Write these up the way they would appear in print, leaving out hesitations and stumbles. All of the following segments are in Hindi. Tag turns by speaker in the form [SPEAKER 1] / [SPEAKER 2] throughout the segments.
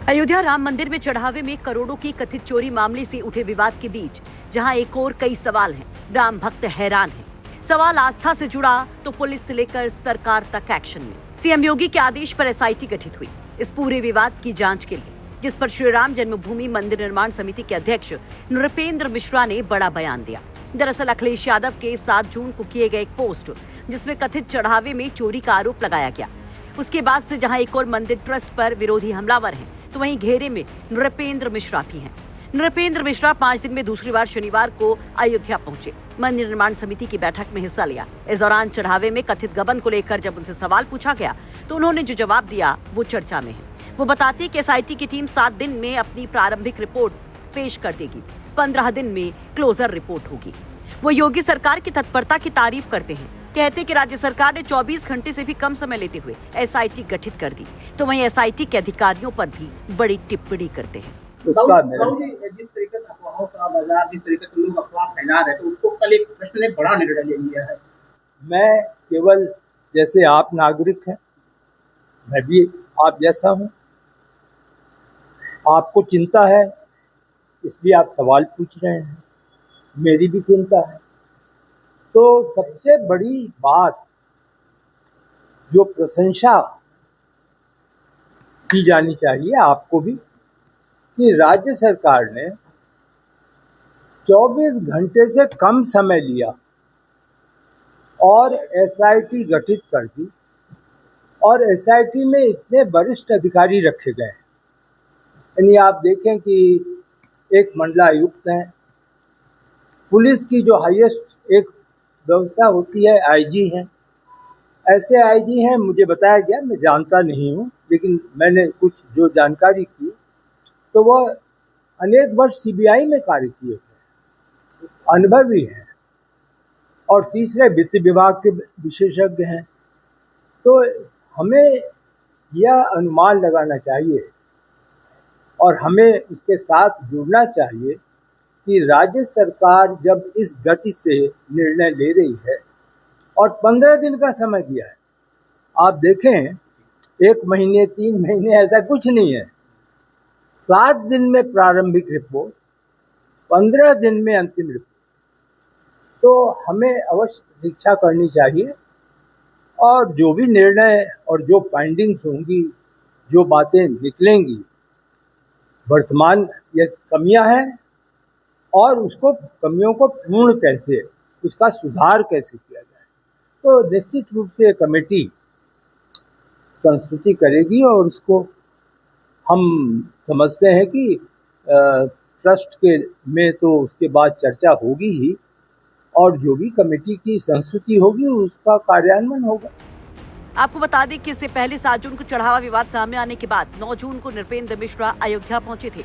[SPEAKER 1] अयोध्या राम मंदिर में चढ़ावे में करोड़ों की कथित चोरी मामले से उठे विवाद के बीच जहां एक और कई सवाल हैं, राम भक्त हैरान हैं। सवाल आस्था से जुड़ा तो पुलिस से लेकर सरकार तक एक्शन में। सीएम योगी के आदेश पर एसआईटी गठित हुई इस पूरे विवाद की जांच के लिए, जिस पर श्री राम जन्मभूमि मंदिर निर्माण समिति के अध्यक्ष नृपेंद्र मिश्रा ने बड़ा बयान दिया। दरअसल अखिलेश यादव के 7 जून को किए गए एक पोस्ट जिसमें कथित चढ़ावे में चोरी का आरोप लगाया गया, उसके बाद से जहां एक और मंदिर ट्रस्ट पर विरोधी हमलावर हैं, तो वहीं घेरे में नृपेंद्र मिश्रा भी हैं। नृपेंद्र मिश्रा 5 दिन में दूसरी बार शनिवार को अयोध्या पहुंचे, मंदिर निर्माण समिति की बैठक में हिस्सा लिया। इस दौरान चढ़ावे में कथित गबन को लेकर जब उनसे सवाल पूछा गया तो उन्होंने जो जवाब दिया वो चर्चा में है। वो बताती कि एसआईटी की टीम 7 दिन में अपनी प्रारंभिक रिपोर्ट पेश कर देगी, 15 दिन में क्लोजर रिपोर्ट होगी। वो योगी सरकार की तत्परता की तारीफ करते हैं, कहते कि राज्य सरकार ने 24 घंटे से भी कम समय लेते हुए एसआईटी गठित कर दी, तो वहीं एसआईटी के अधिकारियों पर भी बड़ी टिप्पणी करते हैं।
[SPEAKER 2] जिस तरीके से अफवाहों का बाजार, जिस तरीके से लोग अफवाह फैला रहे थे, उसको कल एक प्रश्न ने बड़ा निर्णय ले लिया है।
[SPEAKER 3] मैं केवल जैसे आप नागरिक हैं, मैं भी आप जैसा हूं। आपको चिंता है इसलिए आप सवाल पूछ रहे हैं, मेरी भी चिंता है। तो सबसे बड़ी बात जो प्रशंसा की जानी चाहिए आपको भी, कि राज्य सरकार ने 24 घंटे से कम समय लिया और एसआईटी गठित कर दी, और एसआईटी में इतने वरिष्ठ अधिकारी रखे गए। यानी आप देखें कि एक मंडलायुक्त है, पुलिस की जो हाईएस्ट एक व्यवस्था होती है आईजी है, ऐसे आईजी हैं मुझे बताया गया, मैं जानता नहीं हूँ, लेकिन मैंने कुछ जो जानकारी की तो वह अनेक वर्ष सीबीआई में कार्य किए थे, अनुभवी हैं, और तीसरे वित्त विभाग के विशेषज्ञ हैं। तो हमें यह अनुमान लगाना चाहिए और हमें उसके साथ जुड़ना चाहिए कि राज्य सरकार जब इस गति से निर्णय ले रही है और 15 दिन का समय दिया है, आप देखें 1 महीने 3 महीने ऐसा कुछ नहीं है, 7 दिन में प्रारंभिक रिपोर्ट, 15 दिन में अंतिम रिपोर्ट। तो हमें अवश्य प्रतीक्षा करनी चाहिए और जो भी निर्णय और जो फाइंडिंग्स होंगी, जो बातें निकलेंगी, वर्तमान ये कमियां हैं और उसको कमियों को पूर्ण कैसे, उसका सुधार कैसे किया जाए, तो निश्चित रूप से कमेटी संस्तुति करेगी और उसको हम समझते हैं कि ट्रस्ट के में तो उसके बाद चर्चा होगी ही, और जो भी कमेटी की संस्तुति होगी उसका कार्यान्वयन होगा।
[SPEAKER 1] आपको बता दें कि इससे पहले 7 जून को चढ़ावा विवाद सामने आने के बाद 9 जून को नृपेंद्र मिश्रा अयोध्या पहुंचे थे।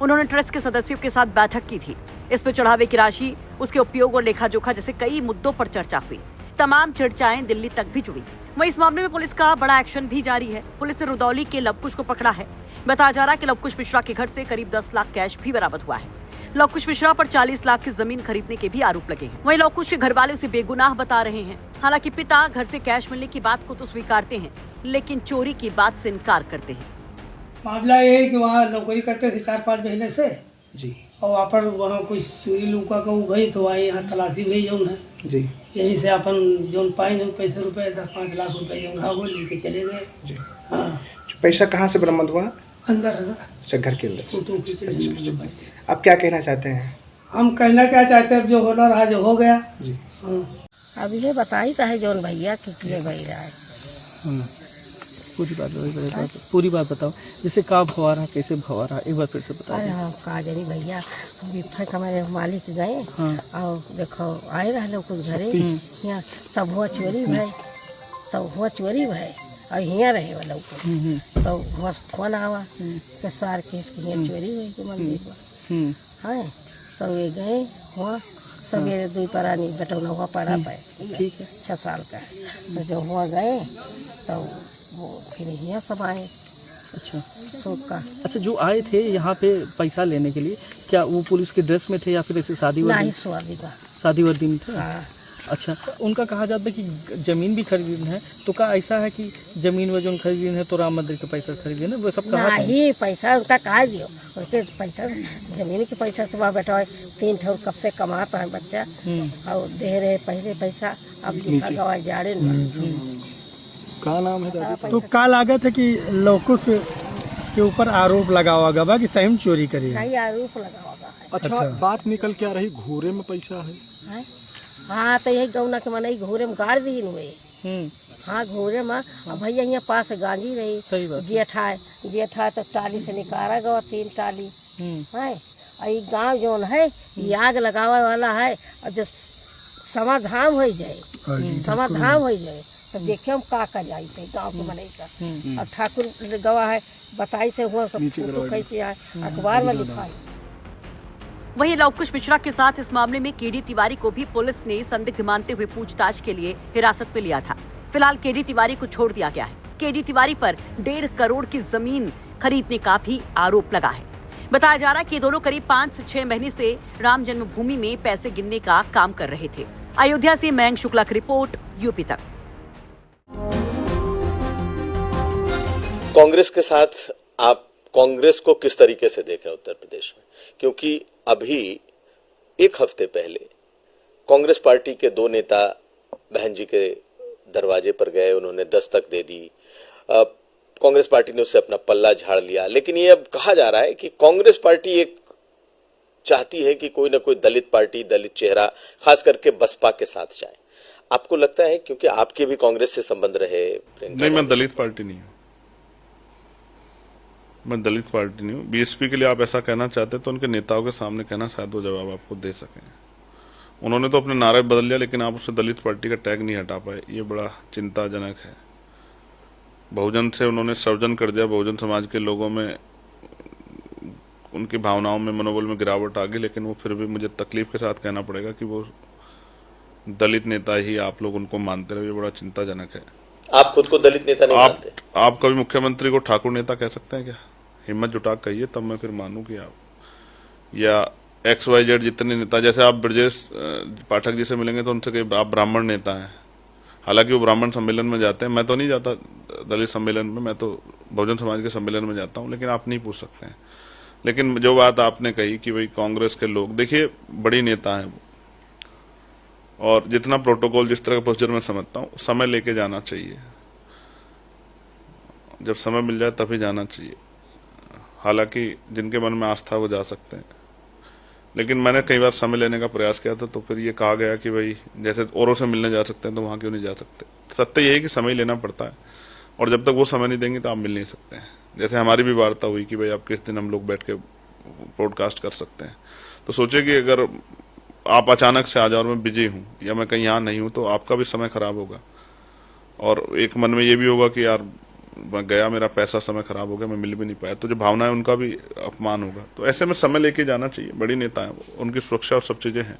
[SPEAKER 1] उन्होंने ट्रस्ट के सदस्यों के साथ बैठक की थी। इस पर चढ़ावे की राशि, उसके उपयोग और लेखा जोखा जैसे कई मुद्दों पर चर्चा हुई। तमाम चर्चाएं दिल्ली तक भी जुड़ी। वहीं इस मामले में पुलिस का बड़ा एक्शन भी जारी है। पुलिस ने रुदौली के लवकुश को पकड़ा है। बताया जा रहा है कि लवकुश मिश्रा के घर से करीब 10 लाख कैश भी बरामद हुआ है। लवकुश मिश्रा पर 40 लाख की जमीन खरीदने के भी आरोप लगे हैं। वहीं लवकुश के घर वाले उसे बेगुनाह बता रहे हैं। हालांकि पिता घर से कैश मिलने की बात को तो स्वीकारते हैं, लेकिन चोरी की बात से इनकार करते हैं।
[SPEAKER 4] मामला ये है कि वहाँ नौकरी करते थे 4-5 महीने से
[SPEAKER 2] जी,
[SPEAKER 4] और वहाँ कुछ चोरी लुका का गई तो वहाँ यहाँ तलाशी भी जौन है
[SPEAKER 2] जी,
[SPEAKER 4] यहीं से अपन जौन पाए जो पैसे रुपए 10-5 लाख रुपए जौन है वो लेके चले गए।
[SPEAKER 2] जी।
[SPEAKER 4] हाँ,
[SPEAKER 2] पैसा कहाँ से बरामद हुआ?
[SPEAKER 4] अंदर है
[SPEAKER 2] अच्छा, घर के अंदर।
[SPEAKER 4] फोटो खींचे।
[SPEAKER 2] आप क्या कहना चाहते हैं?
[SPEAKER 4] हम कहना क्या चाहते हैं, जो होना रहा जो हो गया।
[SPEAKER 2] जी।
[SPEAKER 4] हाँ।
[SPEAKER 5] अब ये बताई चाहे जौन भैया कितने भई रहा है,
[SPEAKER 6] पूरी बात बताओ, जैसे का भवा रहा, कैसे भवा रहा, एक बार फिर से बताओ।
[SPEAKER 5] अरे हाँ का जनी भैया विफक हमारे मालिक गए और देखो आए रहे कुछ घरे, यहाँ सब हुआ चोरी भाई, सब हुआ चोरी भाई, और यहाँ रहे वाला तो हुआ फोन आवा के सार केस की यहाँ चोरी हुई कि मंदिर पर है, तो ये गए हुआ सवेरे 2 परानी बटौना हुआ पड़ा पाए, ठीक है 6 साल का है, तो जो हुआ गए तो वो फिर यहाँ सब आए।
[SPEAKER 6] अच्छा,
[SPEAKER 5] सूट का।
[SPEAKER 6] अच्छा, जो आए थे यहाँ पे पैसा लेने के लिए, क्या वो पुलिस के ड्रेस में थे या फिर ऐसे शादी वाला दिन थे?
[SPEAKER 5] हाँ,
[SPEAKER 6] अच्छा, उनका कहा जाता है कि जमीन भी खरीदनी है, तो क्या ऐसा है कि जमीन में जो खरीदनी है तो राम मंदिर के पैसा खरीदे ना, वो सब कहा
[SPEAKER 5] नहीं, पैसा उनका कहा दियो, उनके पैसा जमीन के पैसा से वहाँ बैठा है, 3 ठोर कब से कमाता है बच्चा और दे रहे पहले पैसा, अब दूसरा गवा जाड़े
[SPEAKER 6] क्या नाम है दादी?
[SPEAKER 7] तो का लागत है कि लौकुश के ऊपर आरोप लगा हुआ गवा कि सही में चोरी करी है?
[SPEAKER 5] सही आरोप लगा हुआ है।
[SPEAKER 6] अच्छा, बात निकल क्या रही, घूरे में पैसा है?
[SPEAKER 5] हाँ, तो यही गौना के मन घूरे में गाड़ दी हुए। हाँ, घूरे में भैया यहाँ पास गांजी रही, जेठा तो टाली से निकाला गवा 3 टाली है। और गाँव जोन है ये आग लगावे वाला है, और जो समाधान हो जाए तो देखे हम का जाई थे गाँव के मने का। और ठाकुर गवा है बताई से हुआ सब फोटो कैसे आए अखबार में लिखा है।
[SPEAKER 1] वहीं लवकुश मिश्रा के साथ इस मामले में केडी तिवारी को भी पुलिस ने संदिग्ध मानते हुए पूछताछ के लिए हिरासत में लिया था। फिलहाल केडी तिवारी को छोड़ दिया गया है। केडी तिवारी पर 1.5 करोड़ की जमीन खरीदने का भी आरोप लगा है। बताया जा रहा है कि दोनों करीब 5 से 6 महीने से राम जन्मभूमि में पैसे गिनने का काम कर रहे थे। अयोध्या से मयंक शुक्ला की रिपोर्ट, यूपी तक।
[SPEAKER 8] कांग्रेस के साथ आप कांग्रेस को किस तरीके से देख रहे हैं उत्तर प्रदेश में? क्योंकि अभी 1 हफ्ते पहले कांग्रेस पार्टी के 2 नेता बहन जी के दरवाजे पर गए, उन्होंने दस्तक दे दी। कांग्रेस पार्टी ने उससे अपना पल्ला झाड़ लिया, लेकिन ये अब कहा जा रहा है कि कांग्रेस पार्टी एक चाहती है कि कोई ना कोई दलित पार्टी, दलित चेहरा खास करके बसपा के साथ जाए। आपको लगता है, क्योंकि आपके भी कांग्रेस से संबंध रहे?
[SPEAKER 9] नहीं, मैं दलित पार्टी नहीं हूँ, मैं दलित पार्टी नहीं हूँ। बीएसपी के लिए आप ऐसा कहना चाहते तो उनके नेताओं के सामने कहना, शायद वो जवाब आपको दे सकें। उन्होंने तो अपने नारे बदल लिया, लेकिन आप उससे दलित पार्टी का टैग नहीं हटा पाए, ये बड़ा चिंताजनक है। बहुजन से उन्होंने सर्जन कर दिया, बहुजन समाज के लोगों में उनकी भावनाओं में, मनोबल में गिरावट आ गई, लेकिन वो फिर भी मुझे तकलीफ के साथ कहना पड़ेगा कि वो दलित नेता ही आप लोग उनको मानते रहे, ये बड़ा चिंताजनक है।
[SPEAKER 8] आप खुद को दलित नेता नहीं मानते?
[SPEAKER 9] आप कभी मुख्यमंत्री को ठाकुर नेता कह सकते हैं क्या? हिम्मत जुटा कहिए, तब मैं फिर मानूं कि आप, या XYZ जितने नेता, जैसे आप ब्रजेश पाठक जी से मिलेंगे तो उनसे कहिए आप ब्राह्मण नेता हैं। हालांकि वो ब्राह्मण सम्मेलन में जाते हैं, मैं तो नहीं जाता दलित सम्मेलन में, मैं तो बहुजन समाज के सम्मेलन में जाता हूं, लेकिन आप नहीं पूछ सकते हैं। लेकिन जो बात आपने कही कि भाई कांग्रेस के लोग, देखिए बड़ी नेता है वो, और जितना प्रोटोकॉल, जिस तरह का प्रोसीजर मैं समझता हूँ, समय लेके जाना चाहिए। जब समय मिल जाए तभी जाना चाहिए। हालांकि जिनके मन में आस्था वो जा सकते हैं, लेकिन मैंने कई बार समय लेने का प्रयास किया था, तो फिर ये कहा गया कि भाई जैसे औरों से मिलने जा सकते हैं तो वहां क्यों नहीं जा सकते। सत्य यही है कि समय लेना पड़ता है, और जब तक वो समय नहीं देंगे तो आप मिल नहीं सकते हैं। जैसे हमारी भी वार्ता हुई कि भाई आप किस दिन हम लोग बैठ के ब्रॉडकास्ट कर सकते हैं, तो सोचे कि अगर आप अचानक से आ जाओ और मैं बिजी हूं या मैं कहीं यहाँ नहीं हूं तो आपका भी समय खराब होगा, और एक मन में ये भी होगा कि यार मैं गया, मेरा पैसा समय खराब हो गया, मैं मिल भी नहीं पाया, तो जो भावना है उनका भी अपमान होगा। तो ऐसे में समय लेके जाना चाहिए। बड़ी नेता है वो, उनकी सुरक्षा और सब चीजें हैं।